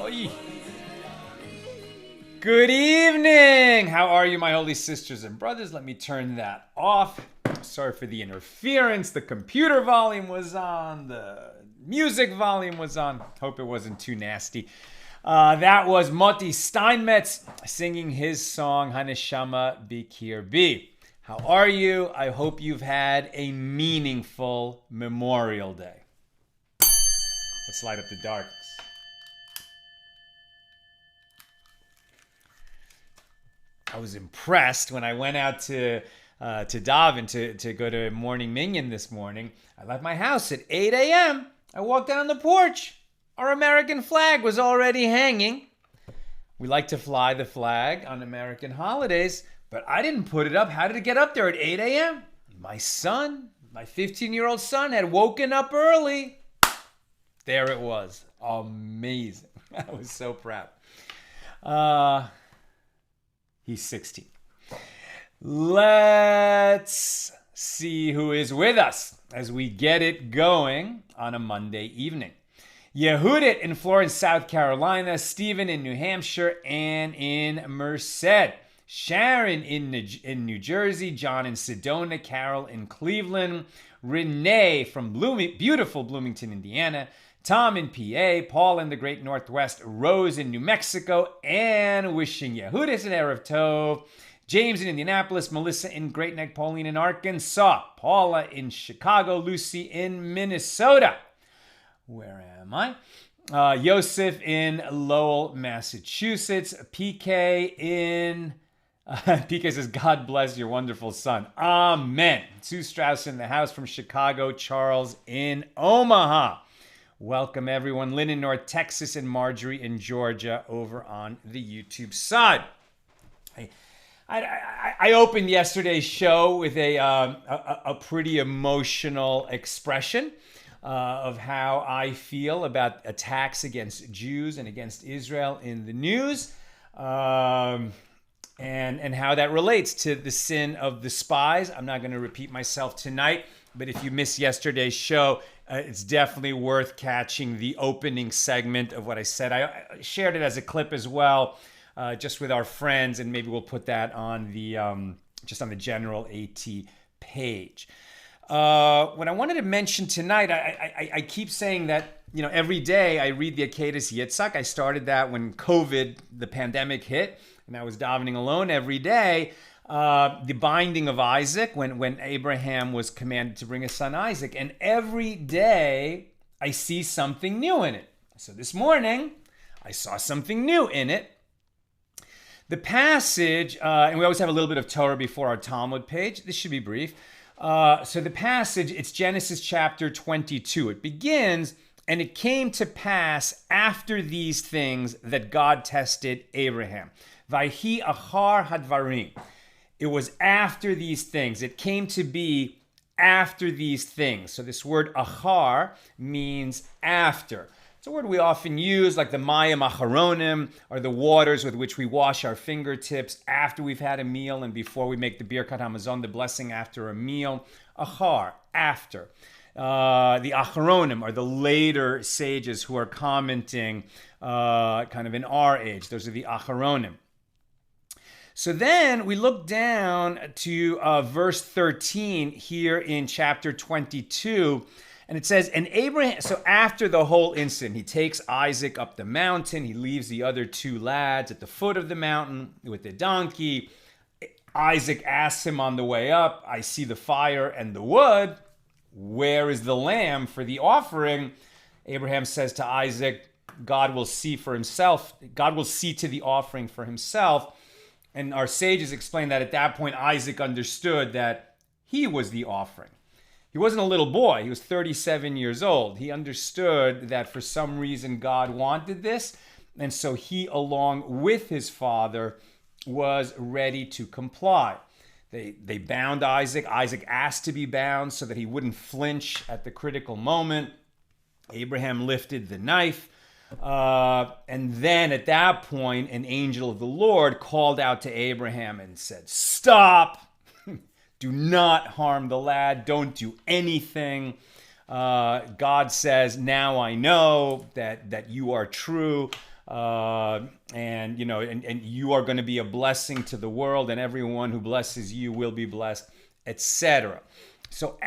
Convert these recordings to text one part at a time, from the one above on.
Oy. Good evening. How are you, my holy sisters and brothers? Let me turn that off. Sorry for the interference. The computer volume was on. The music volume was on. Hope it wasn't too nasty. That was Moti Steinmetz singing his song Haneshama Bikir Bi. How are you? I hope you've had a meaningful Memorial Day. Let's light up the darkness. I was impressed when I went out to daven to go to morning minyan this morning. I left my house at 8 a.m. I walked down the porch. Our American flag was already hanging. We like to fly the flag on American holidays, but I didn't put it up. How did it get up there at 8 a.m.? My son, my 15-year-old son, had woken up early. There it was. Amazing. I was so proud. He's 16. Let's see who is with us as we get it going on a Monday evening. Yehudit in Florence, South Carolina, Stephen in New Hampshire, Ann in Merced, Sharon in New Jersey, John in Sedona, Carol in Cleveland, Renee from beautiful Bloomington, Indiana, Tom in PA, Paul in the Great Northwest, Rose in New Mexico, and wishing Yehudis an Erev Tov, James in Indianapolis, Melissa in Great Neck, Pauline in Arkansas, Paula in Chicago, Lucy in Minnesota. Where am I? Yosef in Lowell, Massachusetts, PK in... PK says, God bless your wonderful son. Amen. Sue Strauss in the house from Chicago, Charles in Omaha. Welcome, everyone. Lynn in North Texas and Marjorie in Georgia over on the YouTube side. I opened yesterday's show with a pretty emotional expression of how I feel about attacks against Jews and against Israel in the news, and how that relates to the sin of the spies. I'm not going to repeat myself tonight, but if you missed yesterday's show, it's definitely worth catching the opening segment of what I said. I shared it as a clip as well, just with our friends, and maybe we'll put that on the just on the general AT page. What I wanted to mention tonight, I keep saying that, every day I read the Akedah Yitzhak. I started that when COVID, the pandemic hit, and I was davening alone every day. The binding of Isaac, when Abraham was commanded to bring his son Isaac. And every day I see something new in it. So this morning, I saw something new in it. The passage, and we always have a little bit of Torah before our Talmud page. This should be brief. So the passage, it's Genesis chapter 22. It begins, and it came to pass after these things that God tested Abraham. Vayhi achar hadvarim. It was after these things. It came to be after these things. So this word achar means after. It's a word we often use, like the mayim acharonim, or the waters with which we wash our fingertips after we've had a meal and before we make the birkat hamazon, the blessing after a meal. Achar, after. The acharonim are the later sages who are commenting kind of in our age. Those are the acharonim. So then we look down to verse 13 here in chapter 22, and it says, and Abraham, so after the whole incident, he takes Isaac up the mountain, he leaves the other two lads at the foot of the mountain with the donkey. Isaac asks him on the way up, I see the fire and the wood, where is the lamb for the offering? Abraham says to Isaac, God will see for himself, God will see to the offering for himself. And our sages explain that at that point, Isaac understood that he was the offering. He wasn't a little boy. He was 37 years old. He understood that for some reason God wanted this. And so he, along with his father, was ready to comply. They bound Isaac. Isaac asked to be bound so that he wouldn't flinch at the critical moment. Abraham lifted the knife. And then at that point, an angel of the Lord called out to Abraham and said, stop, do not harm the lad, don't do anything. God says, now I know that you are true. and you are going to be a blessing to the world, and everyone who blesses you will be blessed, etc. So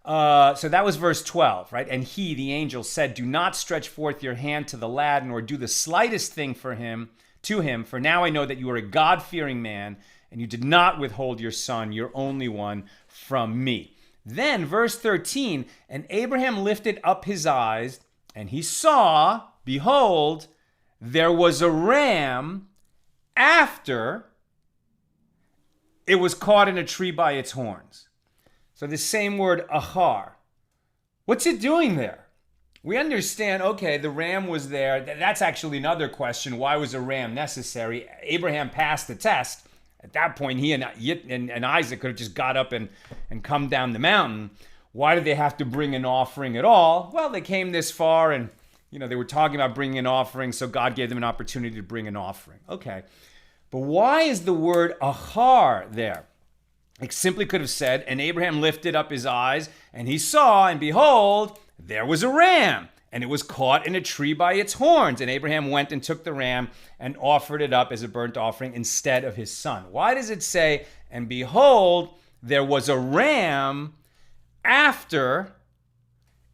so that was verse 12, right? And he, the angel, said, "Do not stretch forth your hand to the lad, nor do the slightest thing to him, for now I know that you are a God-fearing man, and you did not withhold your son, your only one, from me." Then, verse 13, and Abraham lifted up his eyes, and he saw, behold, there was a ram after it was caught in a tree by its horns. So the same word, achar. What's it doing there? We understand, okay, the ram was there. That's actually another question. Why was a ram necessary? Abraham passed the test. At that point, he and Isaac could have just got up and come down the mountain. Why did they have to bring an offering at all? Well, they came this far and, they were talking about bringing an offering, so God gave them an opportunity to bring an offering. Okay. But why is the word achar there? It simply could have said, and Abraham lifted up his eyes, and he saw, and behold, there was a ram, and it was caught in a tree by its horns. And Abraham went and took the ram and offered it up as a burnt offering instead of his son. Why does it say, and behold, there was a ram after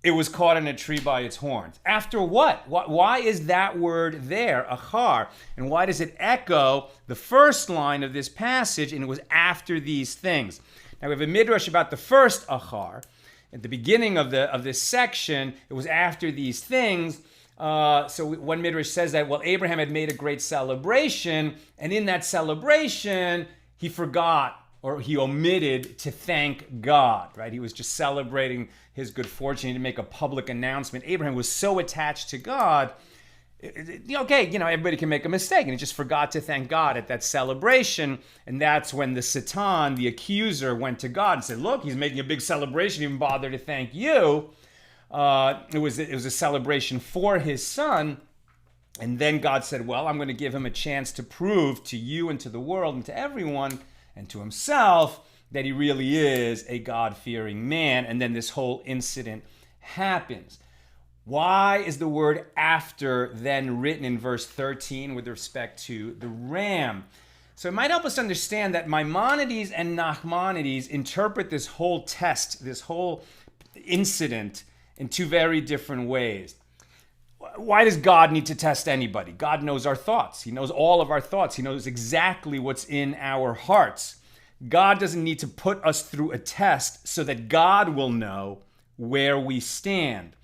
it was caught in a tree by its horns? After what? Why is that word there, achar? And why does it echo the first line of this passage, and it was after these things? Now we have a midrash about the first achar. At the beginning of this section, it was after these things. So one midrash says that, well, Abraham had made a great celebration, and in that celebration, he forgot or he omitted to thank God, right? He was just celebrating his good fortune. He didn't make a public announcement. Abraham was so attached to God. Everybody can make a mistake, and he just forgot to thank God at that celebration. And that's when the Satan, the accuser, went to God and said, look, he's making a big celebration, he didn't bother to thank you. It was a celebration for his son. And then God said, well, I'm going to give him a chance to prove to you and to the world and to everyone and to himself that he really is a God-fearing man. And then this whole incident happens. Why is the word after then written in verse 13 with respect to the ram? So it might help us understand that Maimonides and Nachmanides interpret this whole test, this whole incident, in two very different ways. Why does God need to test anybody? God knows our thoughts. He knows all of our thoughts. He knows exactly what's in our hearts. God doesn't need to put us through a test so that God will know where we stand.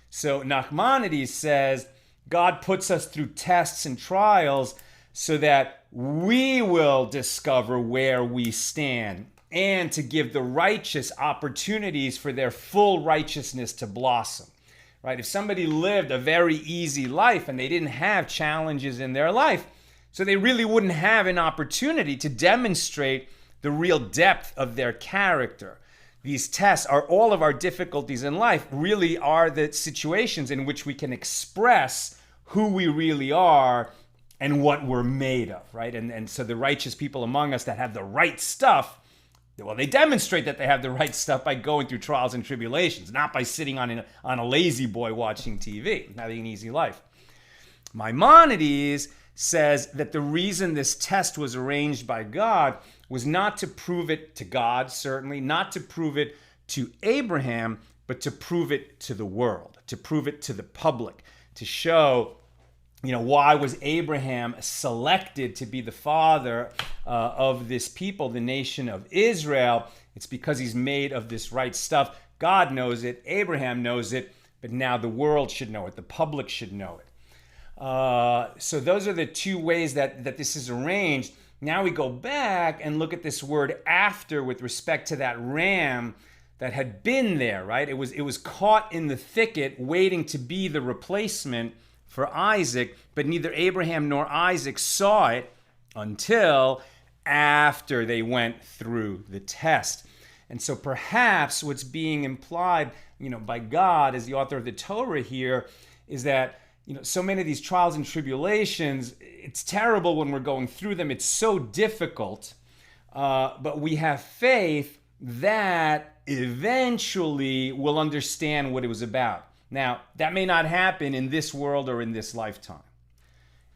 So Nachmanides says God puts us through tests and trials so that we will discover where we stand and to give the righteous opportunities for their full righteousness to blossom. Right? If somebody lived a very easy life and they didn't have challenges in their life, so they really wouldn't have an opportunity to demonstrate the real depth of their character. These tests are all of our difficulties in life, really are the situations in which we can express who we really are and what we're made of, right? And so the righteous people among us that have the right stuff, well, they demonstrate that they have the right stuff by going through trials and tribulations, not by sitting on a lazy boy watching TV, having an easy life. Maimonides says that the reason this test was arranged by God was not to prove it to God, certainly, not to prove it to Abraham, but to prove it to the world, to prove it to the public, to show, why was Abraham selected to be the father of this people, the nation of Israel? It's because he's made of this right stuff. God knows it, Abraham knows it, but now the world should know it, the public should know it. So those are the two ways that this is arranged. Now we go back and look at this word after with respect to that ram that had been there, right? It was caught in the thicket waiting to be the replacement for Isaac, but neither Abraham nor Isaac saw it until after they went through the test. And so perhaps what's being implied, by God as the author of the Torah here is that so many of these trials and tribulations, it's terrible when we're going through them. It's so difficult, but we have faith that eventually we'll understand what it was about. Now, that may not happen in this world or in this lifetime.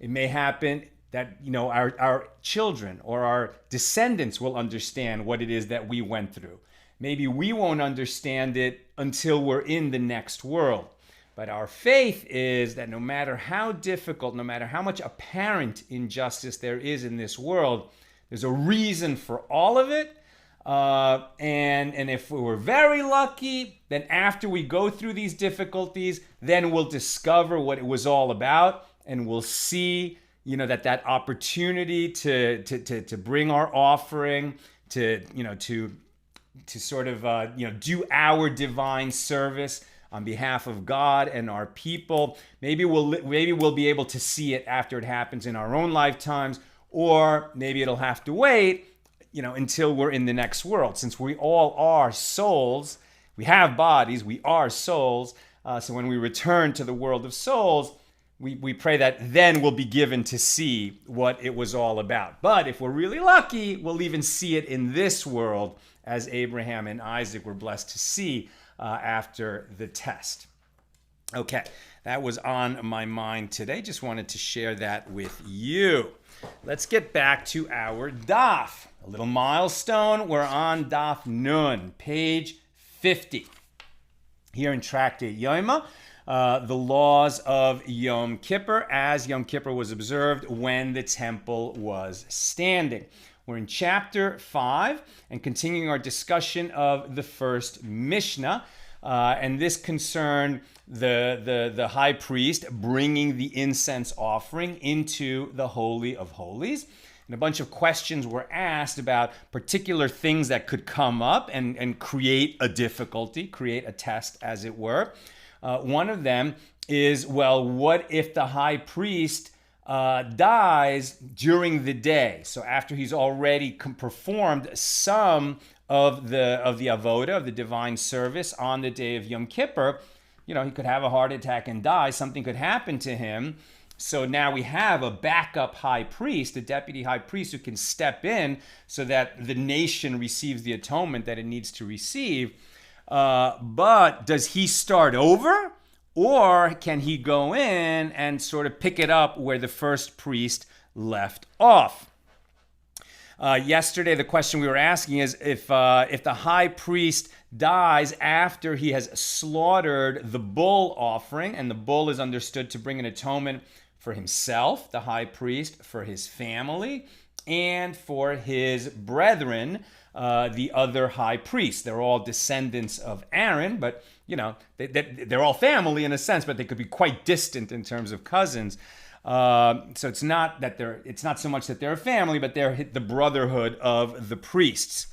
It may happen that, our children or our descendants will understand what it is that we went through. Maybe we won't understand it until we're in the next world. But our faith is that no matter how difficult, no matter how much apparent injustice there is in this world, there's a reason for all of it. And if we're very lucky, then after we go through these difficulties, then we'll discover what it was all about, and we'll see, that opportunity to bring our offering, to sort of do our divine service on behalf of God and our people. Maybe we'll be able to see it after it happens in our own lifetimes, or maybe it'll have to wait, until we're in the next world. Since we all are souls, we have bodies, we are souls. So when we return to the world of souls, we pray that then we'll be given to see what it was all about. But if we're really lucky, we'll even see it in this world, as Abraham and Isaac were blessed to see after the test. Okay, that was on my mind today. Just wanted to share that with you. Let's get back to our daf. A little milestone. We're on daf Nun, page 50. Here in Tractate Yoma, the laws of Yom Kippur, as Yom Kippur was observed when the temple was standing. We're in chapter 5 and continuing our discussion of the first Mishna. And this concerned the high priest bringing the incense offering into the Holy of Holies. And a bunch of questions were asked about particular things that could come up and create a difficulty, create a test, as it were. One of them is, well, what if the high priest dies during the day? So after he's already performed some of the avoda, of the divine service on the day of Yom Kippur, he could have a heart attack and die. Something could happen to him. So now we have a backup high priest, a deputy high priest, who can step in so that the nation receives the atonement that it needs to receive. But does he start over, or can he go in and sort of pick it up where the first priest left off? Yesterday, the question we were asking is if the high priest dies after he has slaughtered the bull offering, and the bull is understood to bring an atonement for himself, the high priest, for his family, and for his brethren, the other high priests. They're all descendants of Aaron, but they're all family in a sense, but they could be quite distant in terms of cousins. So it's not so much that they're a family, but they're the brotherhood of the priests.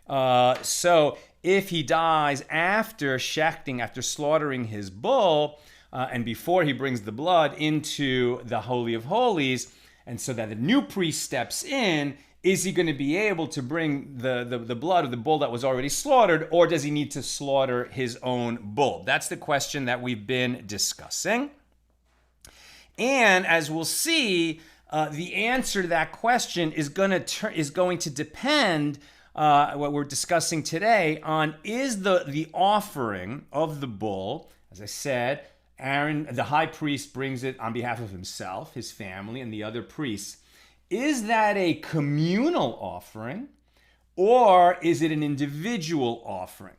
So if he dies after shechting, after slaughtering his bull, and before he brings the blood into the Holy of Holies, and so that the new priest steps in, is he going to be able to bring the blood of the bull that was already slaughtered, or does he need to slaughter his own bull? That's the question that we've been discussing. And as we'll see, the answer to that question is going to depend, what we're discussing today, on is the offering of the bull, as I said, Aaron, the high priest, brings it on behalf of himself, his family, and the other priests. Is that a communal offering, or is it an individual offering?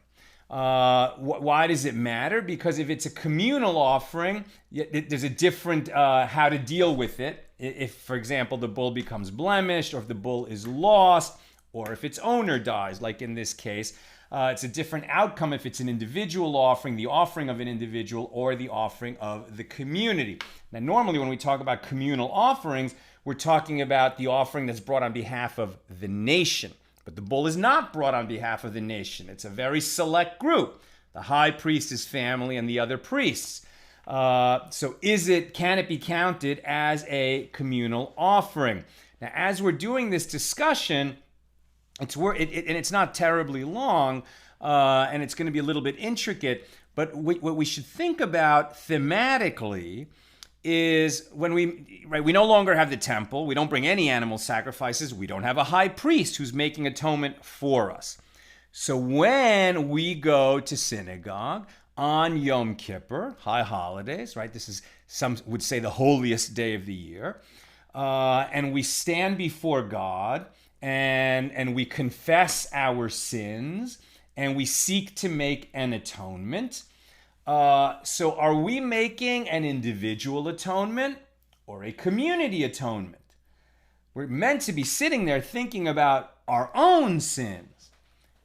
Why does it matter? Because if it's a communal offering, there's a different how to deal with it. If, for example, the bull becomes blemished, or if the bull is lost, or if its owner dies, like in this case, it's a different outcome if it's an individual offering, the offering of an individual, or the offering of the community. Now, normally when we talk about communal offerings, we're talking about the offering that's brought on behalf of the nation. But the bull is not brought on behalf of the nation. It's a very select group. The high priest, his family, and the other priests. So can it be counted as a communal offering? Now, as we're doing this discussion, and it's not terribly long, and it's going to be a little bit intricate, but what we should think about thematically is when we no longer have the temple, we don't bring any animal sacrifices, we don't have a high priest who's making atonement for us. So when we go to synagogue on Yom Kippur, high holidays, right? This is some would say the holiest day of the year. And we stand before God and we confess our sins and we seek to make an atonement. So are we making an individual atonement or a community atonement? We're meant to be sitting there thinking about our own sins.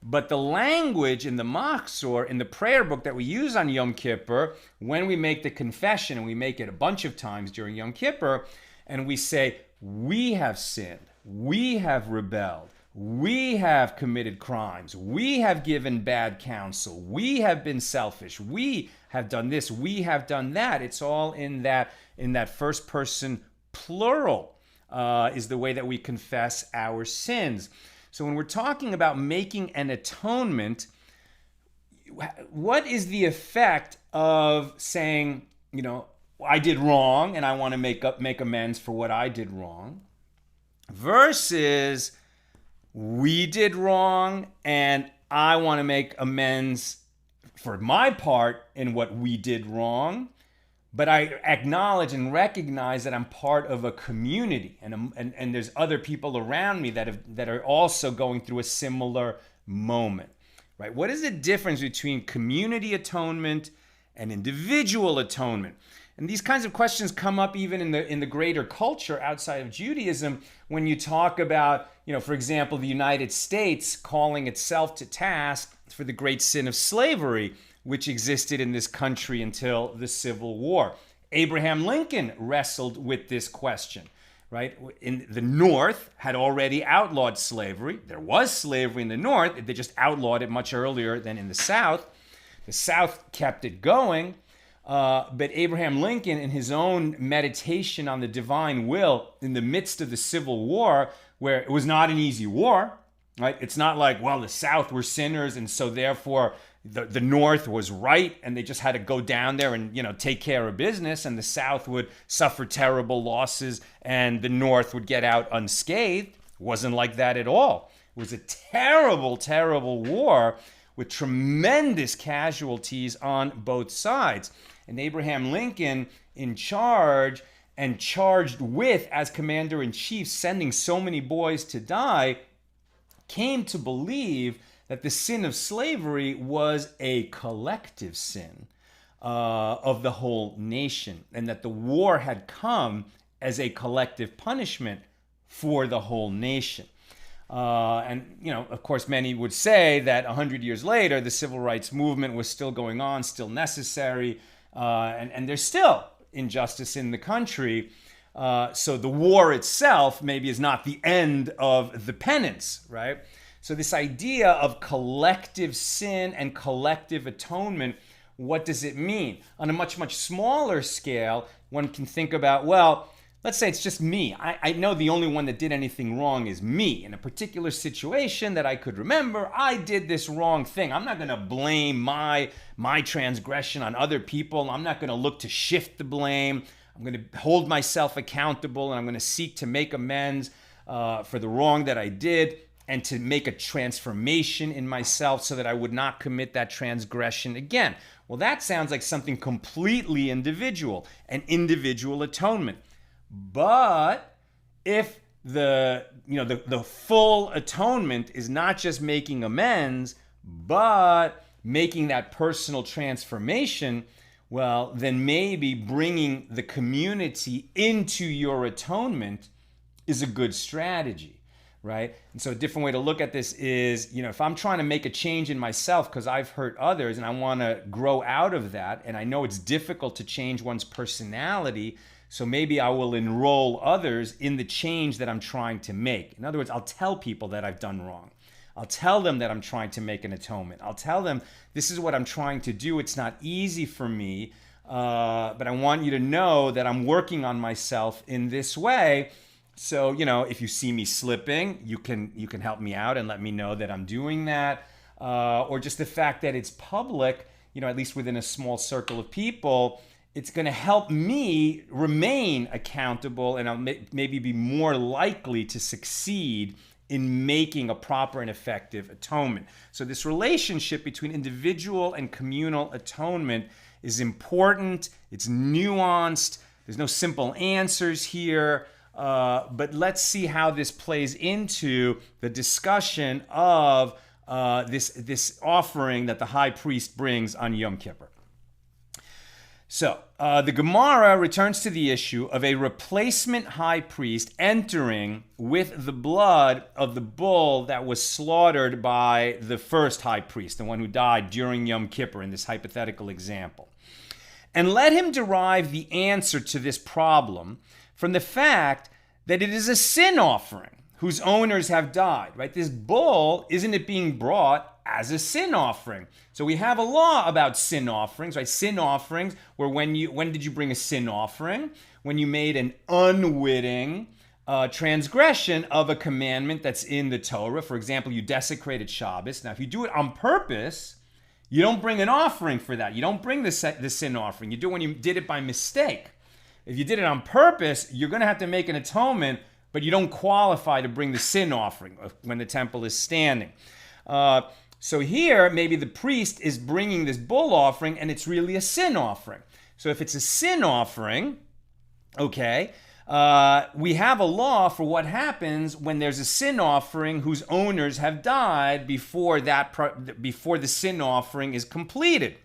But the language in the Machzor, in the prayer book that we use on Yom Kippur, when we make the confession, and we make it a bunch of times during Yom Kippur, and we say, we have sinned, we have rebelled, we have committed crimes, we have given bad counsel, we have been selfish, we have done this, we have done that. It's all in that first person plural is the way that we confess our sins. So when we're talking about making an atonement, what is the effect of saying, I did wrong and I want to make amends for what I did wrong, versus we did wrong and I want to make amends for my part in what we did wrong, but I acknowledge and recognize that I'm part of a community and there's other people around me that are also going through a similar moment, right? What is the difference between community atonement and individual atonement? And these kinds of questions come up even in the greater culture outside of Judaism when you talk about, for example, the United States calling itself to task for the great sin of slavery, which existed in this country until the Civil War. Abraham Lincoln wrestled with this question, right? In the North had already outlawed slavery. There was slavery in the North. They just outlawed it much earlier than in the South. The South kept it going. But Abraham Lincoln, in his own meditation on the divine will in the midst of the Civil War, where it was not an easy war, right? It's not like, the South were sinners and so therefore the North was right and they just had to go down there and, take care of business, and the South would suffer terrible losses and the North would get out unscathed. It wasn't like that at all. It was a terrible, terrible war with tremendous casualties on both sides. And Abraham Lincoln, in charge and charged with, as commander-in-chief, sending so many boys to die, came to believe that the sin of slavery was a collective sin of the whole nation, and that the war had come as a collective punishment for the whole nation. Of course, many would say that 100 years later, the civil rights movement was still going on, still necessary, and there's still injustice in the country. So the war itself maybe is not the end of the penance, right? So this idea of collective sin and collective atonement, what does it mean? On a much, much smaller scale, one can think about, let's say it's just me. I know the only one that did anything wrong is me. In a particular situation that I could remember, I did this wrong thing. I'm not going to blame my transgression on other people. I'm not going to look to shift the blame. I'm going to hold myself accountable, and I'm going to seek to make amends for the wrong that I did, and to make a transformation in myself so that I would not commit that transgression again. Well, that sounds like something completely individual, an individual atonement. But if the full atonement is not just making amends, but making that personal transformation, well, then maybe bringing the community into your atonement is a good strategy, right? And so a different way to look at this is, if I'm trying to make a change in myself because I've hurt others and I want to grow out of that, and I know it's difficult to change one's personality, so maybe I will enroll others in the change that I'm trying to make. In other words, I'll tell people that I've done wrong. I'll tell them that I'm trying to make an atonement. I'll tell them this is what I'm trying to do. It's not easy for me, but I want you to know that I'm working on myself in this way. So, if you see me slipping, you can help me out and let me know that I'm doing that. Or just the fact that it's public, at least within a small circle of people, it's going to help me remain accountable, and I'll maybe be more likely to succeed in making a proper and effective atonement. So this relationship between individual and communal atonement is important. It's nuanced. There's no simple answers here. But let's see how this plays into the discussion of this offering that the high priest brings on Yom Kippur. So the Gemara returns to the issue of a replacement high priest entering with the blood of the bull that was slaughtered by the first high priest, the one who died during Yom Kippur in this hypothetical example. And let him derive the answer to this problem from the fact that it is a sin offering whose owners have died, right? This bull, isn't it being brought as a sin offering? So we have a law about sin offerings, right? Sin offerings were when did you bring a sin offering? When you made an unwitting transgression of a commandment that's in the Torah. For example, you desecrated Shabbos. Now, if you do it on purpose, you don't bring an offering for that. You don't bring the sin offering. You do it when you did it by mistake. If you did it on purpose, you're going to have to make an atonement, but you don't qualify to bring the sin offering when the temple is standing. So here, maybe the priest is bringing this bull offering, and it's really a sin offering. So if it's a sin offering, okay, we have a law for what happens when there's a sin offering whose owners have died before the sin offering is completed.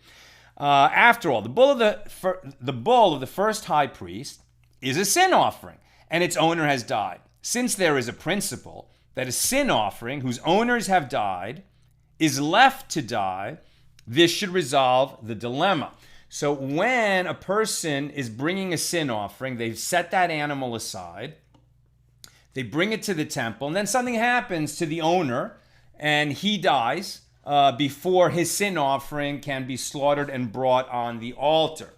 After all, the bull of the first high priest is a sin offering, and its owner has died. Since there is a principle that a sin offering whose owners have died is left to die, this should resolve the dilemma. So when a person is bringing a sin offering, they've set that animal aside, they bring it to the temple, and then something happens to the owner, and he dies before his sin offering can be slaughtered and brought on the altar.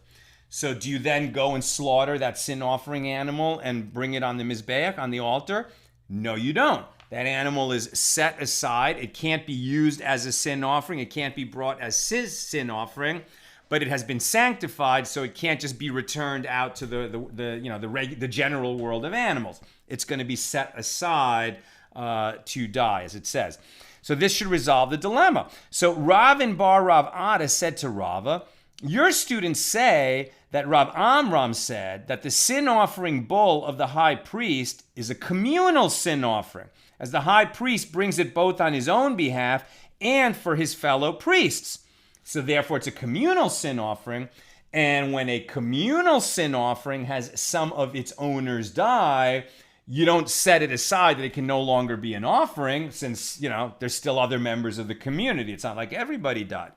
So do you then go and slaughter that sin offering animal and bring it on the Mizbeach, on the altar? No, you don't. That animal is set aside. It can't be used as a sin offering. It can't be brought as sin offering, but it has been sanctified, so it can't just be returned out to the general world of animals. It's going to be set aside to die, as it says. So this should resolve the dilemma. So Rav and Bar Rav Ada said to Rava, your students say that Rav Amram said that the sin offering bull of the high priest is a communal sin offering, as the high priest brings it both on his own behalf and for his fellow priests. So therefore it's a communal sin offering, and when a communal sin offering has some of its owners die, you don't set it aside that it can no longer be an offering, since there's still other members of the community. It's not like everybody died.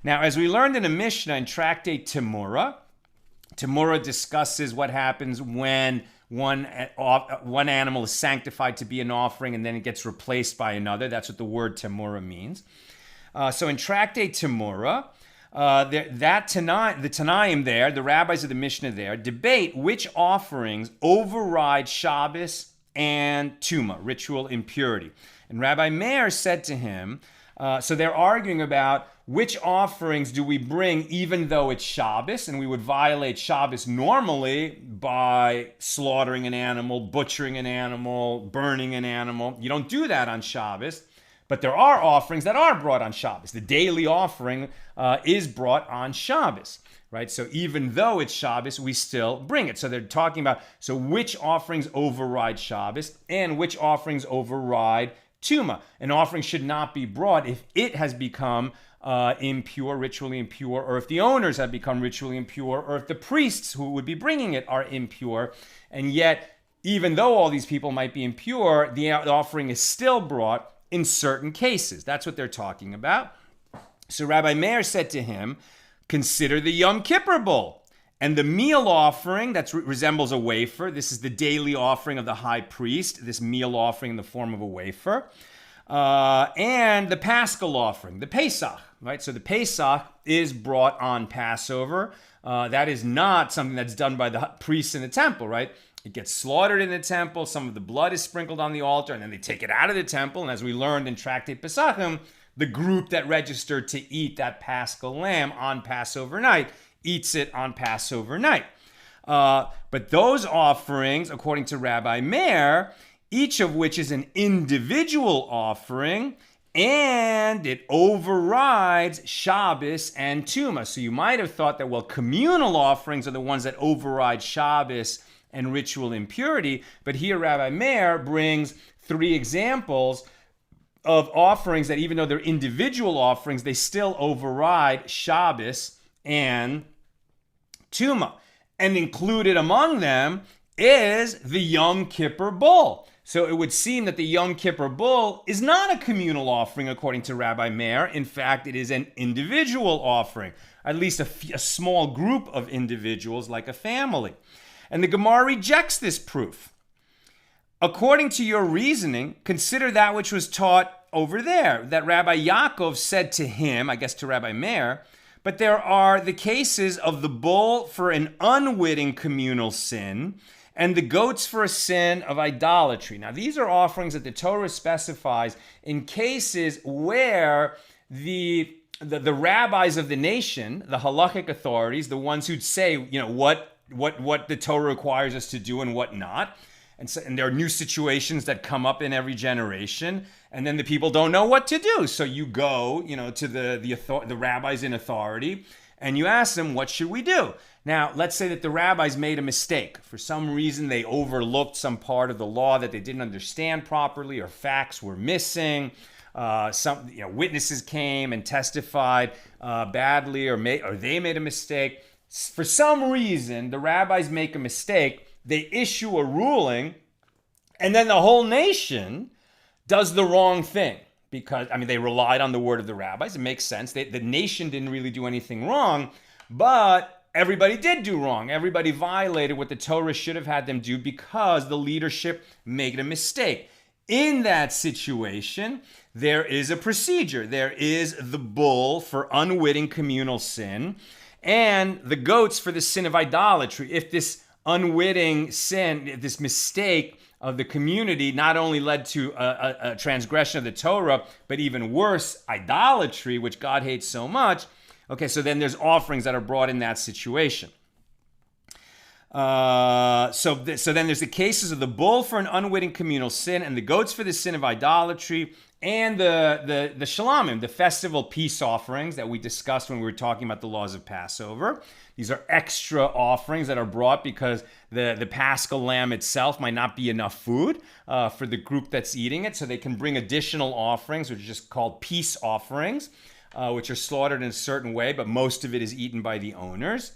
Now, as we learned in a Mishna in Tractate Temurah discusses what happens when one animal is sanctified to be an offering and then it gets replaced by another. That's what the word Temurah means. So in Tractate Temurah, the Tanaim there, the rabbis of the Mishnah there, debate which offerings override Shabbos and Tuma, ritual impurity. And Rabbi Meir said to him, so they're arguing about which offerings do we bring even though it's Shabbos, and we would violate Shabbos normally by slaughtering an animal, butchering an animal, burning an animal. You don't do that on Shabbos, but there are offerings that are brought on Shabbos. The daily offering is brought on Shabbos, right? So even though it's Shabbos, we still bring it. So they're talking about, so which offerings override Shabbos and which offerings override Tuma. An offering should not be brought if it has become impure, ritually impure, or if the owners have become ritually impure, or if the priests who would be bringing it are impure. And yet, even though all these people might be impure, the offering is still brought in certain cases. That's what they're talking about. So Rabbi Meir said to him, consider the Yom Kippur bull and the meal offering that resembles a wafer. This is the daily offering of the high priest, this meal offering in the form of a wafer. And the Paschal offering, the Pesach, right? So the Pesach is brought on Passover. That is not something that's done by the priests in the temple, right? It gets slaughtered in the temple. Some of the blood is sprinkled on the altar, and then they take it out of the temple. And as we learned in Tractate Pesachim, the group that registered to eat that Paschal lamb on Passover night eats it on Passover night. But those offerings, according to Rabbi Meir, each of which is an individual offering, and it overrides Shabbos and Tuma. So you might have thought that, well, communal offerings are the ones that override Shabbos and ritual impurity. But here Rabbi Meir brings 3 examples of offerings that, even though they're individual offerings, they still override Shabbos and Tuma. And included among them is the Yom Kippur bull. So it would seem that the Yom Kippur bull is not a communal offering according to Rabbi Meir. In fact, it is an individual offering, at least a small group of individuals like a family. And the Gemara rejects this proof. According to your reasoning, consider that which was taught over there, that Rabbi Yaakov said to him, I guess to Rabbi Meir, but there are the cases of the bull for an unwitting communal sin and the goats for a sin of idolatry. Now, these are offerings that the Torah specifies in cases where the rabbis of the nation, the halachic authorities, the ones who'd say, what the Torah requires us to do and what not. And there are new situations that come up in every generation, and then the people don't know what to do. So you go, to the rabbis in authority, and you ask them, what should we do? Now, let's say that the rabbis made a mistake. For some reason, they overlooked some part of the law that they didn't understand properly, or facts were missing. Some witnesses came and testified badly, or they made a mistake. For some reason, the rabbis make a mistake. They issue a ruling, and then the whole nation does the wrong thing. Because, they relied on the word of the rabbis. It makes sense. The nation didn't really do anything wrong, but everybody did do wrong. Everybody violated what the Torah should have had them do because the leadership made a mistake. In that situation, there is a procedure. There is the bull for unwitting communal sin and the goats for the sin of idolatry. If this unwitting sin, if this mistake of the community not only led to a transgression of the Torah, but even worse, idolatry, which God hates so much. Okay, so then there's offerings that are brought in that situation. So then there's the cases of the bull for an unwitting communal sin and the goats for the sin of idolatry and the shalamim, the festival peace offerings that we discussed when we were talking about the laws of Passover. These are extra offerings that are brought because the Paschal lamb itself might not be enough food for the group that's eating it. So they can bring additional offerings, which are just called peace offerings, which are slaughtered in a certain way, but most of it is eaten by the owners.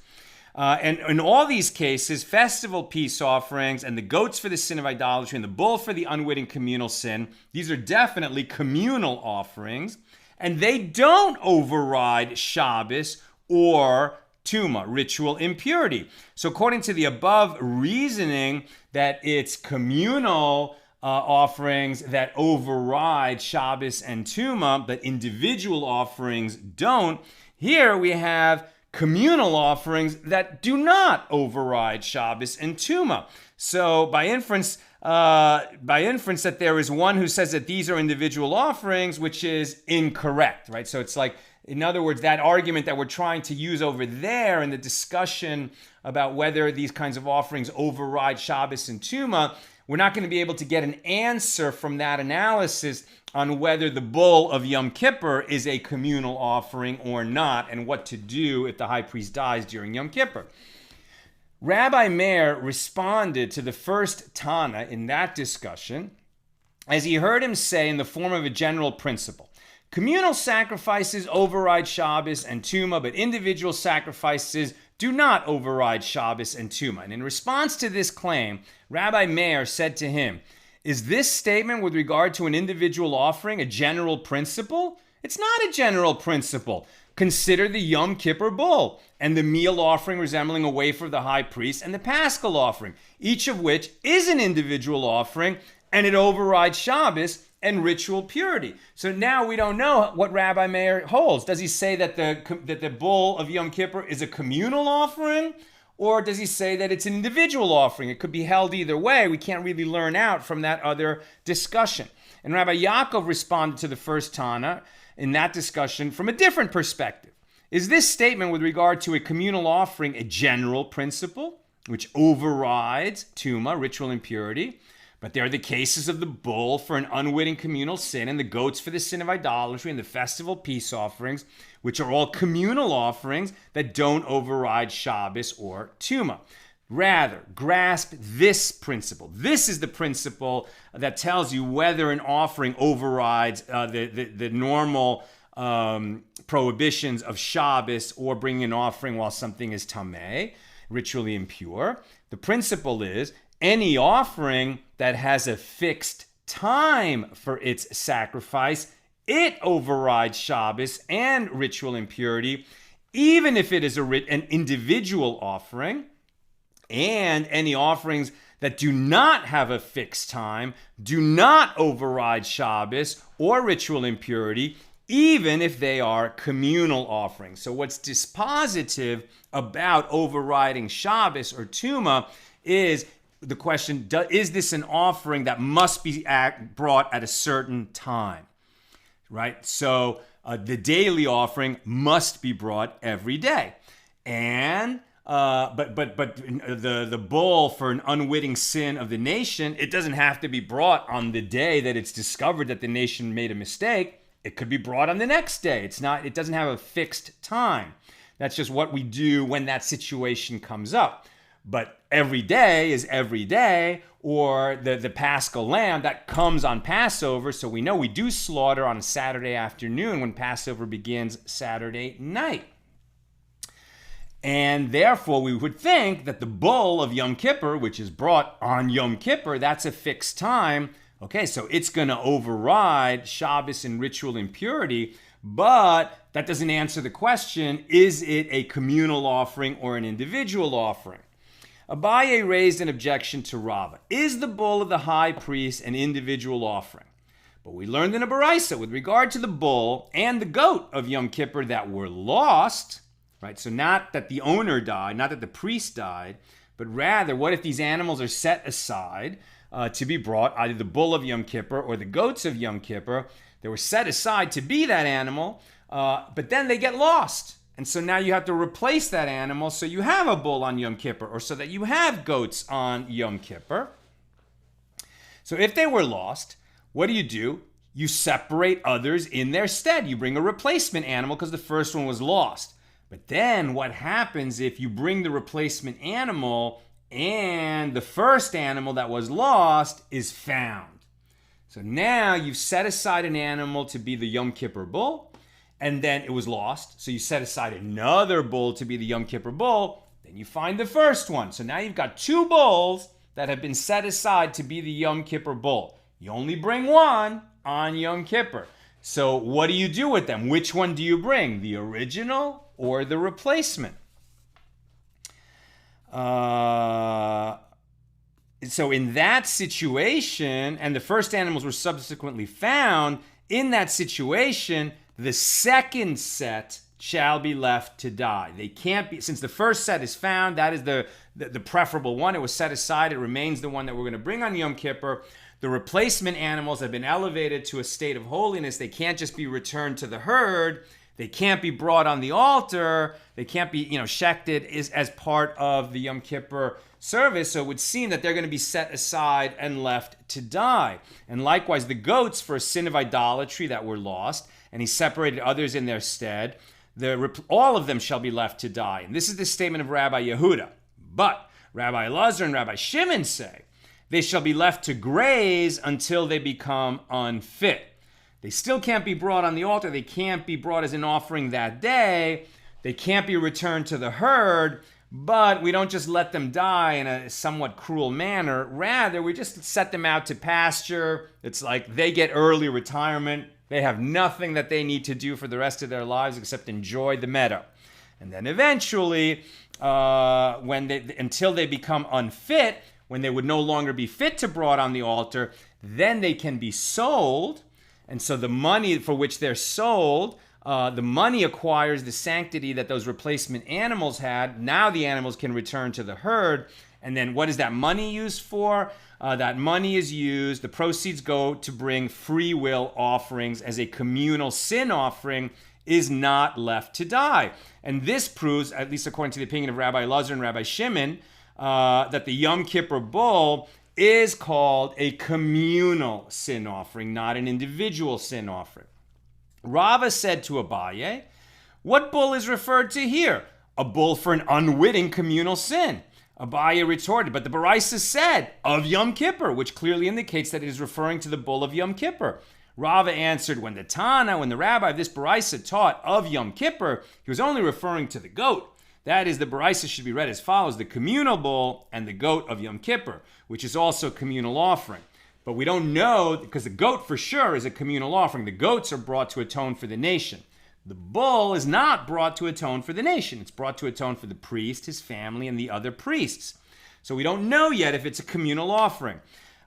And in all these cases, festival peace offerings and the goats for the sin of idolatry and the bull for the unwitting communal sin, these are definitely communal offerings, and they don't override Shabbos or Tuma, ritual impurity. So according to the above reasoning that it's communal offerings that override Shabbos and Tuma, but individual offerings don't, here we have communal offerings that do not override Shabbos and Tuma. So by inference that there is one who says that these are individual offerings, which is incorrect, right? So it's like, in other words, that argument that we're trying to use over there in the discussion about whether these kinds of offerings override Shabbos and Tuma, we're not going to be able to get an answer from that analysis on whether the bull of Yom Kippur is a communal offering or not, and what to do if the high priest dies during Yom Kippur. Rabbi Meir responded to the first Tana in that discussion as he heard him say in the form of a general principle. Communal sacrifices override Shabbos and Tuma, but individual sacrifices do not override Shabbos and Tuma. And in response to this claim, Rabbi Meir said to him, is this statement with regard to an individual offering a general principle? It's not a general principle. Consider the Yom Kippur bull and the meal offering resembling a wafer of the high priest and the Paschal offering, each of which is an individual offering, and it overrides Shabbos and ritual purity. So now we don't know what Rabbi Meir holds. Does he say that the bull of Yom Kippur is a communal offering? Or does he say that it's an individual offering? It could be held either way. We can't really learn out from that other discussion. And Rabbi Yaakov responded to the first Tana in that discussion from a different perspective. Is this statement with regard to a communal offering a general principle, which overrides Tuma, ritual impurity, But there are the cases of the bull for an unwitting communal sin, and the goats for the sin of idolatry, and the festival peace offerings, which are all communal offerings that don't override Shabbos or Tuma. Rather, grasp this principle. This is the principle that tells you whether an offering overrides the normal prohibitions of Shabbos or bringing an offering while something is tameh, ritually impure. The principle is any offering that has a fixed time for its sacrifice, it overrides Shabbos and ritual impurity, even if it is an individual offering. And any offerings that do not have a fixed time do not override Shabbos or ritual impurity, even if they are communal offerings. So what's dispositive about overriding Shabbos or Tuma is the question, is this an offering that must be brought at a certain time, right? So the daily offering must be brought every day. And but the bull for an unwitting sin of the nation, it doesn't have to be brought on the day that it's discovered that the nation made a mistake. It could be brought on the next day. It doesn't have a fixed time. That's just what we do when that situation comes up. But every day is every day, or the Paschal lamb that comes on Passover. So we know we do slaughter on a Saturday afternoon when Passover begins Saturday night. And therefore, we would think that the bull of Yom Kippur, which is brought on Yom Kippur, that's a fixed time. Okay, so it's going to override Shabbos and ritual impurity, but that doesn't answer the question, is it a communal offering or an individual offering? Abaye raised an objection to Rava. Is the bull of the high priest an individual offering? But we learned in a Baraisa with regard to the bull and the goat of Yom Kippur that were lost, right? So not that the owner died, not that the priest died, but rather, what if these animals are set aside to be brought, either the bull of Yom Kippur or the goats of Yom Kippur? They were set aside to be that animal, but then they get lost. And so now you have to replace that animal so you have a bull on Yom Kippur, or so that you have goats on Yom Kippur. So if they were lost, what do? You separate others in their stead. You bring a replacement animal because the first one was lost. But then what happens if you bring the replacement animal and the first animal that was lost is found? So now you've set aside an animal to be the Yom Kippur bull, and then it was lost. So you set aside another bull to be the Yom Kippur bull, then you find the first one. So now you've got two bulls that have been set aside to be the Yom Kippur bull. You only bring one on Yom Kippur. So what do you do with them? Which one do you bring? The original or the replacement? So in that situation, and the first animals were subsequently found, in that situation, the second set shall be left to die. They can't be, since the first set is found, that is the preferable one. It was set aside. It remains the one that we're going to bring on Yom Kippur. The replacement animals have been elevated to a state of holiness. They can't just be returned to the herd. They can't be brought on the altar. They can't be, shechted as part of the Yom Kippur service. So it would seem that they're going to be set aside and left to die. And likewise, the goats for a sin of idolatry that were lost, and he separated others in their stead, all of them shall be left to die. And this is the statement of Rabbi Yehuda. But Rabbi Elazar and Rabbi Shimon say, they shall be left to graze until they become unfit. They still can't be brought on the altar. They can't be brought as an offering that day. They can't be returned to the herd, but we don't just let them die in a somewhat cruel manner. Rather, we just set them out to pasture. It's like they get early retirement. They have nothing that they need to do for the rest of their lives except enjoy the meadow. And then eventually, until they become unfit, when they would no longer be fit to brought on the altar, then they can be sold. And so the money for which they're sold, the money acquires the sanctity that those replacement animals had. Now the animals can return to the herd. And then what is that money used for? That money is used, the proceeds go to bring free will offerings, as a communal sin offering is not left to die. And this proves, at least according to the opinion of Rabbi Elazar and Rabbi Shimon, that the Yom Kippur bull is called a communal sin offering, not an individual sin offering. Rava said to Abaye, what bull is referred to here? A bull for an unwitting communal sin. Abaye retorted, but the Baraisa said, of Yom Kippur, which clearly indicates that it is referring to the bull of Yom Kippur. Rava answered, when the rabbi of this Baraisa taught of Yom Kippur, he was only referring to the goat. That is, the Baraisa should be read as follows, the communal bull and the goat of Yom Kippur, which is also a communal offering. But we don't know, because the goat for sure is a communal offering. The goats are brought to atone for the nation. The bull is not brought to atone for the nation. It's brought to atone for the priest, his family, and the other priests. So we don't know yet if it's a communal offering.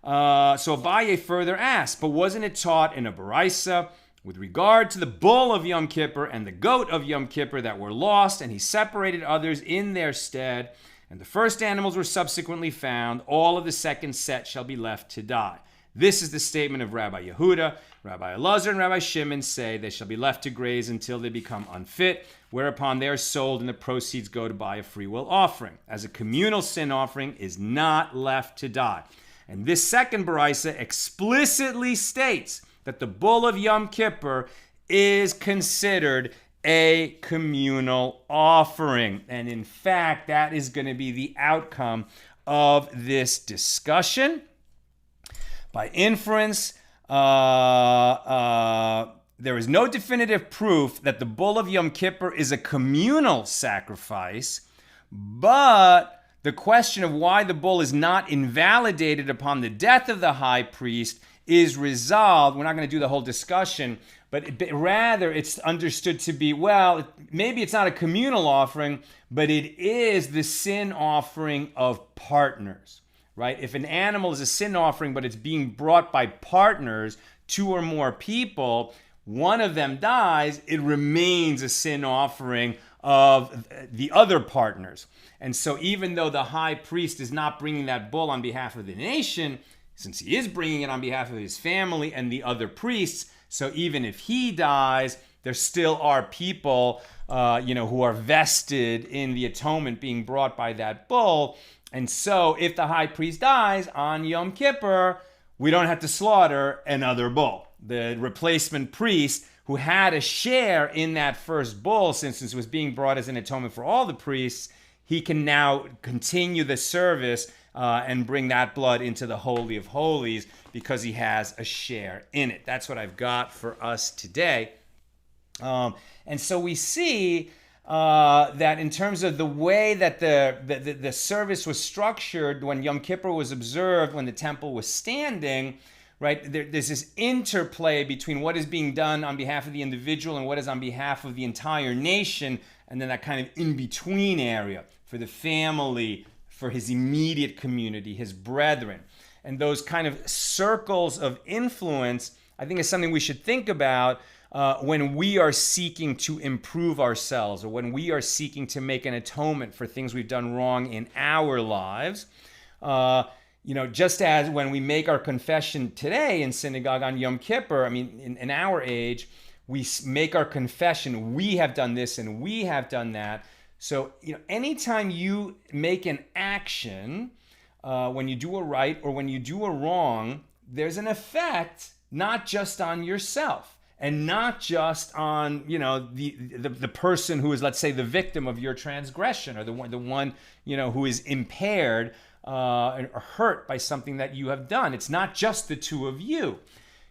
So Abaye further asked, but wasn't it taught in a Baraisa with regard to the bull of Yom Kippur and the goat of Yom Kippur that were lost, and he separated others in their stead, and the first animals were subsequently found, all of the second set shall be left to die. This is the statement of Rabbi Yehuda. Rabbi Elazar and Rabbi Shimon say they shall be left to graze until they become unfit, whereupon they are sold and the proceeds go to buy a free will offering, as a communal sin offering is not left to die. And this second Baraisa explicitly states that the bull of Yom Kippur is considered a communal offering. And in fact, that is going to be the outcome of this discussion. By inference, there is no definitive proof that the bull of Yom Kippur is a communal sacrifice, but the question of why the bull is not invalidated upon the death of the high priest is resolved. We're not going to do the whole discussion, but rather it's understood to be, well, maybe it's not a communal offering, but it is the sin offering of partners. Right? If an animal is a sin offering, but it's being brought by partners, 2 or more people, one of them dies, it remains a sin offering of the other partners. And so even though the high priest is not bringing that bull on behalf of the nation, since he is bringing it on behalf of his family and the other priests, so even if he dies, there still are people who are vested in the atonement being brought by that bull. And so if the high priest dies on Yom Kippur, we don't have to slaughter another bull. The replacement priest who had a share in that first bull, since it was being brought as an atonement for all the priests, he can now continue the service and bring that blood into the Holy of Holies because he has a share in it. That's what I've got for us today. And so we see that in terms of the way that the service was structured when Yom Kippur was observed, when the temple was standing, right? There's this interplay between what is being done on behalf of the individual and what is on behalf of the entire nation, and then that kind of in-between area for the family, for his immediate community, his brethren. And those kind of circles of influence, I think, is something we should think about when we are seeking to improve ourselves, or when we are seeking to make an atonement for things we've done wrong in our lives. Just as when we make our confession today in synagogue on Yom Kippur, in our age, we make our confession, we have done this and we have done that. So, anytime you make an action, when you do a right or when you do a wrong, there's an effect not just on yourself, and not just on, the person who is, let's say, the victim of your transgression, or the one who is impaired or hurt by something that you have done. It's not just the two of you.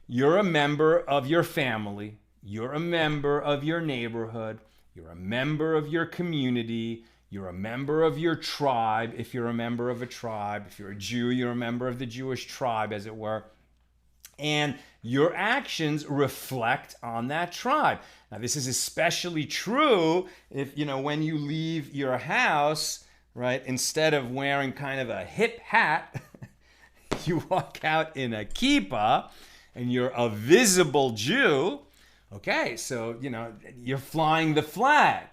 You're a member of your family. You're a member of your neighborhood. You're a member of your community. You're a member of your tribe, if you're a member of a tribe. If you're a Jew, you're a member of the Jewish tribe, as it were. And your actions reflect on that tribe. Now, this is especially true if, when you leave your house, right, instead of wearing kind of a hip hat, you walk out in a kippah and you're a visible Jew. Okay, so, you're flying the flag.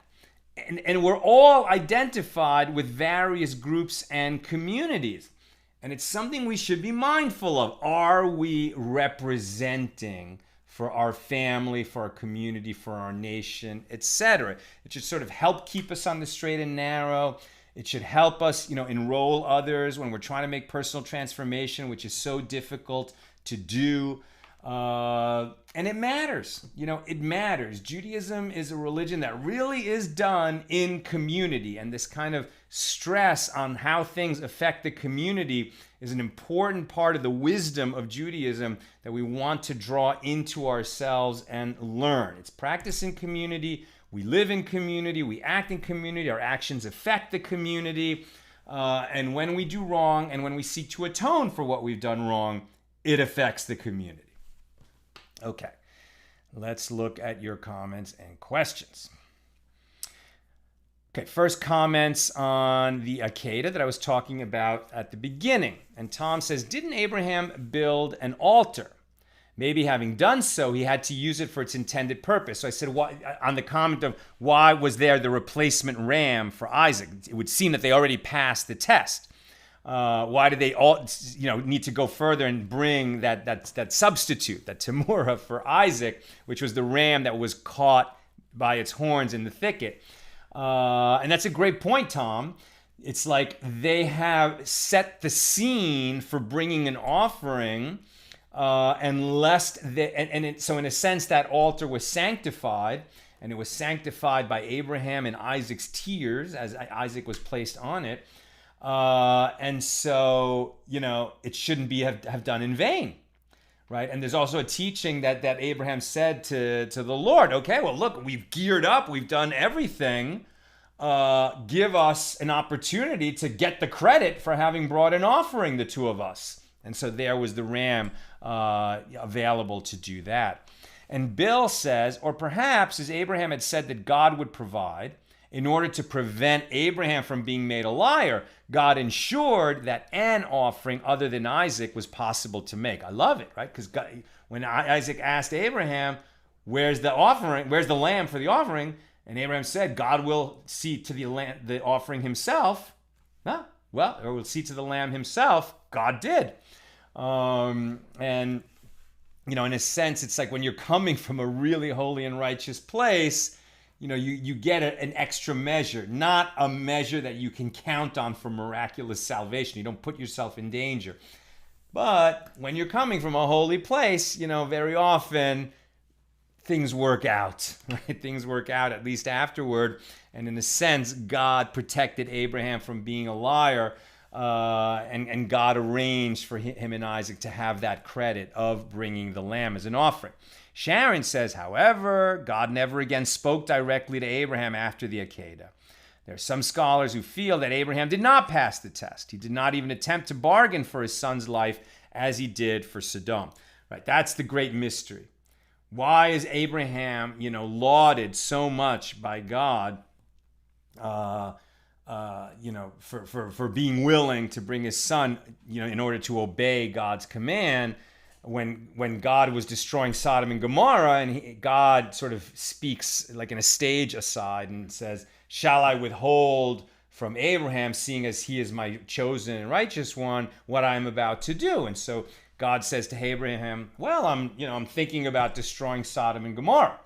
And we're all identified with various groups and communities. And it's something we should be mindful of. Are we representing for our family, for our community, for our nation, etc.? It should sort of help keep us on the straight and narrow. It should help us, enroll others when we're trying to make personal transformation, which is so difficult to do. And it matters. It matters. Judaism is a religion that really is done in community. And this kind of stress on how things affect the community is an important part of the wisdom of Judaism that we want to draw into ourselves and learn. It's practice in community. We live in community. We act in community. Our actions affect the community. And when we do wrong and when we seek to atone for what we've done wrong, it affects the community. Okay, let's look at your comments and questions. Okay, first comments on the Akedah that I was talking about at the beginning. And Tom says, didn't Abraham build an altar? Maybe having done so, he had to use it for its intended purpose. So I said, why, on the comment of why was there the replacement ram for Isaac? It would seem that they already passed the test. Why did they all, need to go further and bring that substitute, that tamura for Isaac, which was the ram that was caught by its horns in the thicket? And that's a great point, Tom. It's like they have set the scene for bringing an offering, so in a sense that altar was sanctified, and it was sanctified by Abraham and Isaac's tears as Isaac was placed on it. And so, it shouldn't be have done in vain, right? And there's also a teaching that Abraham said to the Lord, okay, well, look, we've geared up, we've done everything. Give us an opportunity to get the credit for having brought an offering, the two of us. And so there was the ram available to do that. And Bill says, or perhaps as Abraham had said that God would provide, in order to prevent Abraham from being made a liar, God ensured that an offering other than Isaac was possible to make. I love it, right? Because when Isaac asked Abraham, where's the offering? Where's the lamb for the offering? And Abraham said, God will see to the offering himself. Or will see to the lamb himself. God did. In a sense, it's like when you're coming from a really holy and righteous place, you get an extra measure, not a measure that you can count on for miraculous salvation. You don't put yourself in danger. But when you're coming from a holy place, very often things work out, right? Things work out, at least afterward. And in a sense, God protected Abraham from being a liar, and God arranged for him and Isaac to have that credit of bringing the lamb as an offering. Sharon says, however, God never again spoke directly to Abraham after the Akedah. There are some scholars who feel that Abraham did not pass the test. He did not even attempt to bargain for his son's life as he did for Sodom. Right? That's the great mystery. Why is Abraham, lauded so much by God, for being willing to bring his son, in order to obey God's command? When God was destroying Sodom and Gomorrah, and God sort of speaks like in a stage aside and says, shall I withhold from Abraham, seeing as he is my chosen and righteous one, what I am about to do? And so God says to Abraham, well, I'm thinking about destroying Sodom and Gomorrah.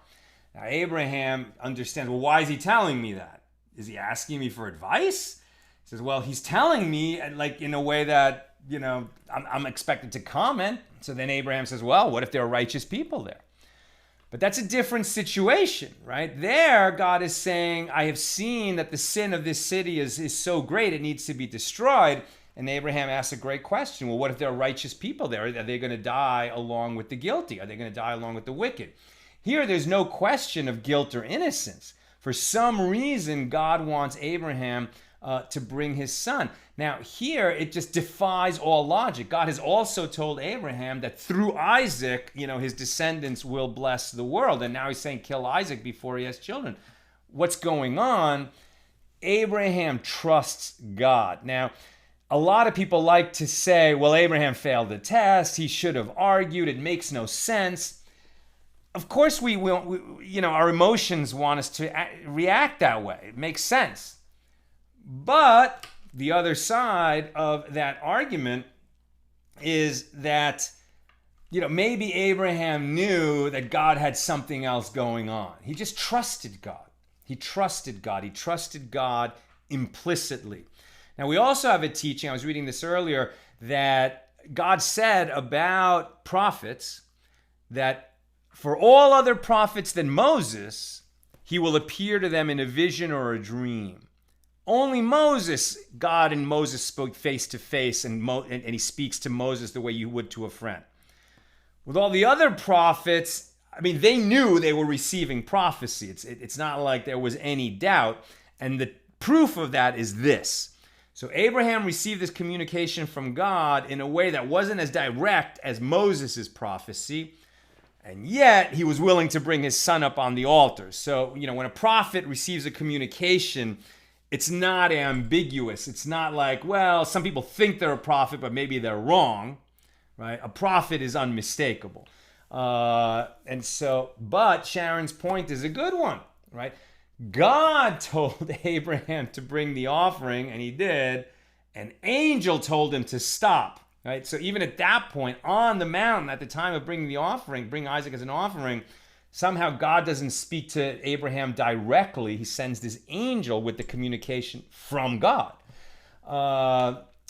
Now Abraham understands, well, why is he telling me that? Is he asking me for advice? He says, well, he's telling me like in a way that, I'm expected to comment. So then Abraham says, well, what if there are righteous people there? But that's a different situation, right? There, God is saying, I have seen that the sin of this city is so great, it needs to be destroyed. And Abraham asks a great question. Well, what if there are righteous people there? Are they going to die along with the guilty? Are they going to die along with the wicked? Here, there's no question of guilt or innocence. For some reason, God wants Abraham to bring his son. Now, here, it just defies all logic. God has also told Abraham that through Isaac, his descendants will bless the world. And now he's saying, kill Isaac before he has children. What's going on? Abraham trusts God. Now, a lot of people like to say, well, Abraham failed the test. He should have argued. It makes no sense. Of course, we our emotions want us to react that way. It makes sense. But the other side of that argument is that, maybe Abraham knew that God had something else going on. He just trusted God. He trusted God. He trusted God implicitly. Now, we also have a teaching, I was reading this earlier, that God said about prophets that for all other prophets than Moses, he will appear to them in a vision or a dream. Only Moses, God and Moses spoke face to face, and he speaks to Moses the way you would to a friend. With all the other prophets, I mean, they knew they were receiving prophecy. It's not like there was any doubt. And the proof of that is this. So Abraham received this communication from God in a way that wasn't as direct as Moses' prophecy, and yet he was willing to bring his son up on the altar. So, when a prophet receives a communication, it's not ambiguous. It's not like, well, some people think they're a prophet, but maybe they're wrong, right? A prophet is unmistakable. But Sharon's point is a good one, right? God told Abraham to bring the offering, and he did. An angel told him to stop, right? So even at that point, on the mountain, at the time of bringing the offering, bring Isaac as an offering, somehow God doesn't speak to Abraham directly. He sends this angel with the communication from God.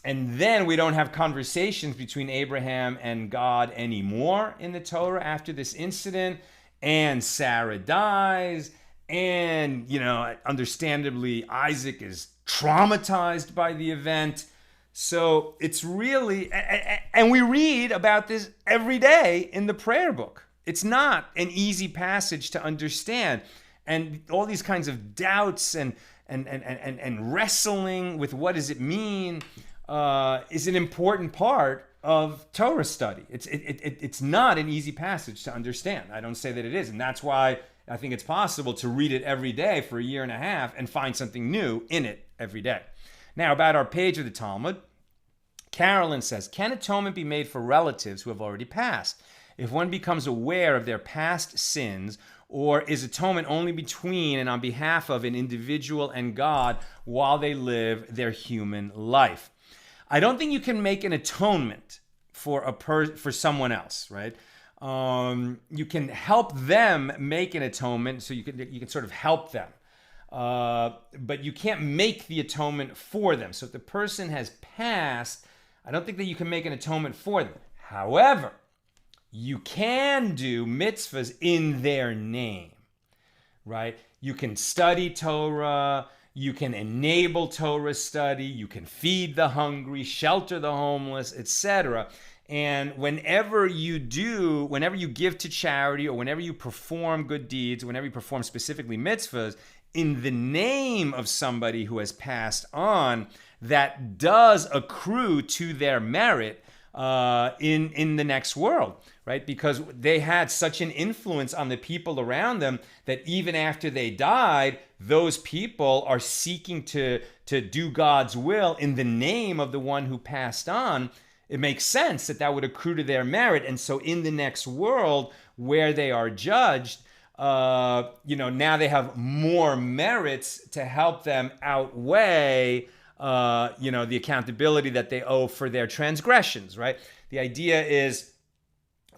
And then we don't have conversations between Abraham and God anymore in the Torah after this incident. And Sarah dies. And, understandably, Isaac is traumatized by the event. So it's really, and we read about this every day in the prayer book. It's not an easy passage to understand. And all these kinds of doubts and wrestling with what does it mean is an important part of Torah study. It's not an easy passage to understand. I don't say that it is. And that's why I think it's possible to read it every day for a year and a half and find something new in it every day. Now, about our page of the Talmud, Carolyn says, can atonement be made for relatives who have already passed? If one becomes aware of their past sins, or is atonement only between and on behalf of an individual and God while they live their human life? I don't think you can make an atonement for someone else, right? You can help them make an atonement, so you can sort of help them. But you can't make the atonement for them. So if the person has passed, I don't think that you can make an atonement for them. However, you can do mitzvahs in their name, right? You can study Torah, you can enable Torah study, you can feed the hungry, shelter the homeless, etc. And whenever you give to charity, or whenever you perform good deeds, whenever you perform specifically mitzvahs, in the name of somebody who has passed on, that does accrue to their merit in the next world, right? Because they had such an influence on the people around them that even after they died, those people are seeking to do God's will in the name of the one who passed on. It makes sense that would accrue to their merit. And so in the next world where they are judged, now they have more merits to help them outweigh, the accountability that they owe for their transgressions, right? The idea is,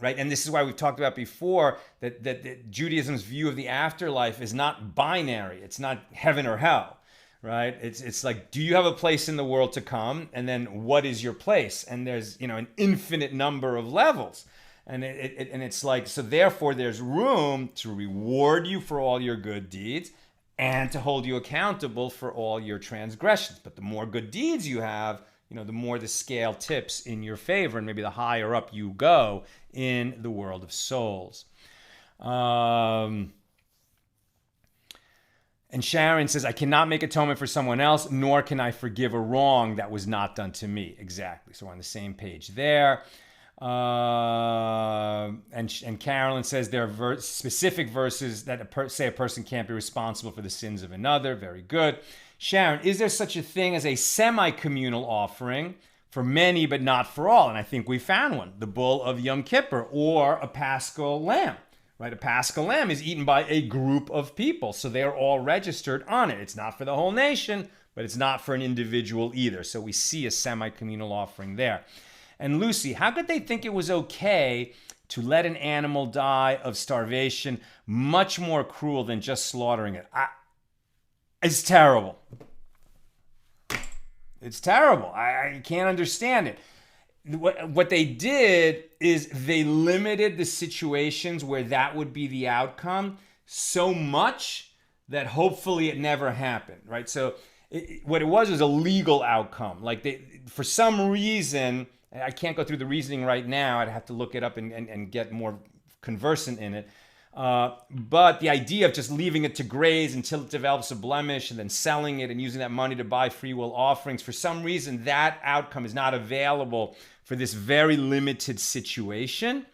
right, and this is why we've talked about before, that Judaism's view of the afterlife is not binary. It's not heaven or hell, right? It's like, do you have a place in the world to come? And then what is your place? And there's, an infinite number of levels. And it's like, so therefore there's room to reward you for all your good deeds and to hold you accountable for all your transgressions. But the more good deeds you have, the more the scale tips in your favor, and maybe the higher up you go in the world of souls. And Sharon says, I cannot make atonement for someone else, nor can I forgive a wrong that was not done to me. Exactly. So we're on the same page there. And Carolyn says there are specific verses that say a person can't be responsible for the sins of another. Very good. Sharon, is there such a thing as a semi-communal offering for many but not for all? And I think we found one, the bull of Yom Kippur, or a Paschal lamb. Right? A Paschal lamb is eaten by a group of people, so they are all registered on it. It's not for the whole nation, but it's not for an individual either. So we see a semi-communal offering there. And Lucy, how could they think it was okay to let an animal die of starvation? Much more cruel than just slaughtering it. It's terrible. It's terrible. I can't understand it. What they did is they limited the situations where that would be the outcome so much that hopefully it never happened, right? So what it was a legal outcome. Like for some reason, I can't go through the reasoning right now. I'd have to look it up and get more conversant in it. But the idea of just leaving it to graze until it develops a blemish and then selling it and using that money to buy free will offerings, for some reason, that outcome is not available for this very limited situation.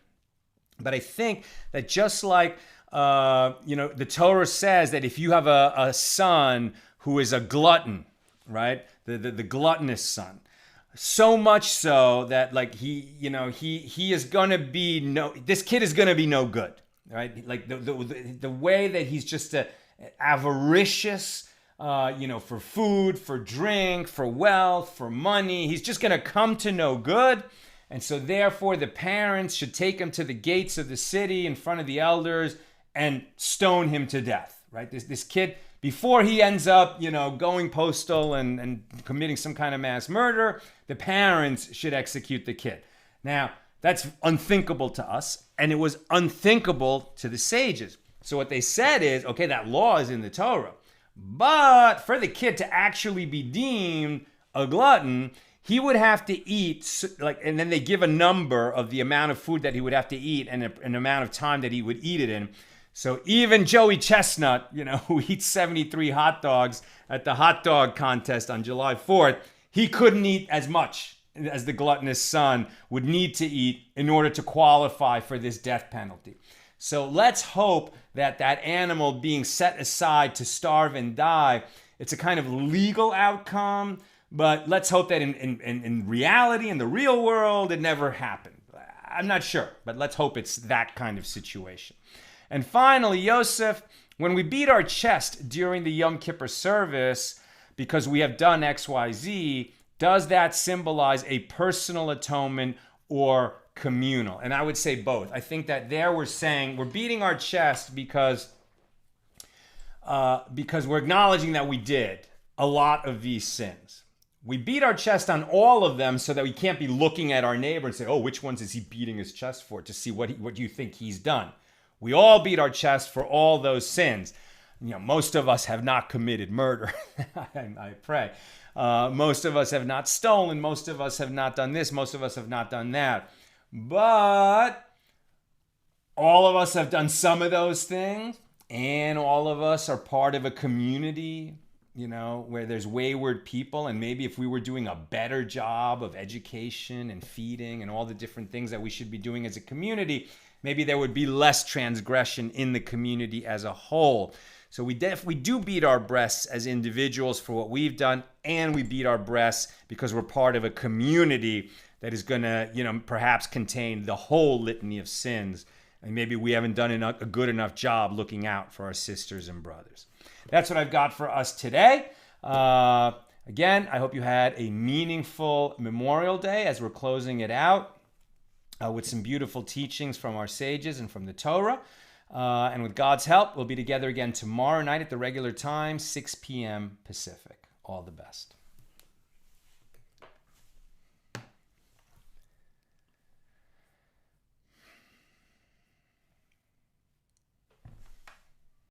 But I think that just like, the Torah says that if you have a son who is a glutton, right? The gluttonous son. So much so that like he is gonna be this kid is gonna be no good. Right, like the way that he's just avaricious, for food, for drink, for wealth, for money. He's just going to come to no good. And so therefore the parents should take him to the gates of the city in front of the elders and stone him to death, right? This kid, before he ends up, going postal and committing some kind of mass murder, the parents should execute the kid. Now, that's unthinkable to us, and it was unthinkable to the sages. So what they said is, okay, that law is in the Torah, but for the kid to actually be deemed a glutton, he would have to eat, and then they give a number of the amount of food that he would have to eat and an amount of time that he would eat it in. So even Joey Chestnut, who eats 73 hot dogs at the hot dog contest on July 4th, he couldn't eat as much as the gluttonous son would need to eat in order to qualify for this death penalty. So let's hope that animal being set aside to starve and die, it's a kind of legal outcome, but let's hope that in reality, in the real world, it never happened. I'm not sure, but let's hope it's that kind of situation. And finally, Yosef, when we beat our chest during the Yom Kippur service because we have done X, Y, Z, does that symbolize a personal atonement or communal? And I would say both. I think that there we're saying we're beating our chest because we're acknowledging that we did a lot of these sins. We beat our chest on all of them so that we can't be looking at our neighbor and say, oh, which ones is he beating his chest for, to see what you think he's done. We all beat our chest for all those sins. Most of us have not committed murder. I pray. Most of us have not stolen. Most of us have not done this. Most of us have not done that. But all of us have done some of those things. And all of us are part of a community, where there's wayward people. And maybe if we were doing a better job of education and feeding and all the different things that we should be doing as a community, maybe there would be less transgression in the community as a whole. So we do beat our breasts as individuals for what we've done, and we beat our breasts because we're part of a community that is going to, perhaps contain the whole litany of sins. And maybe we haven't done a good enough job looking out for our sisters and brothers. That's what I've got for us today. Again, I hope you had a meaningful Memorial Day as we're closing it out with some beautiful teachings from our sages and from the Torah. And with God's help, we'll be together again tomorrow night at the regular time, 6 p.m. Pacific. All the best.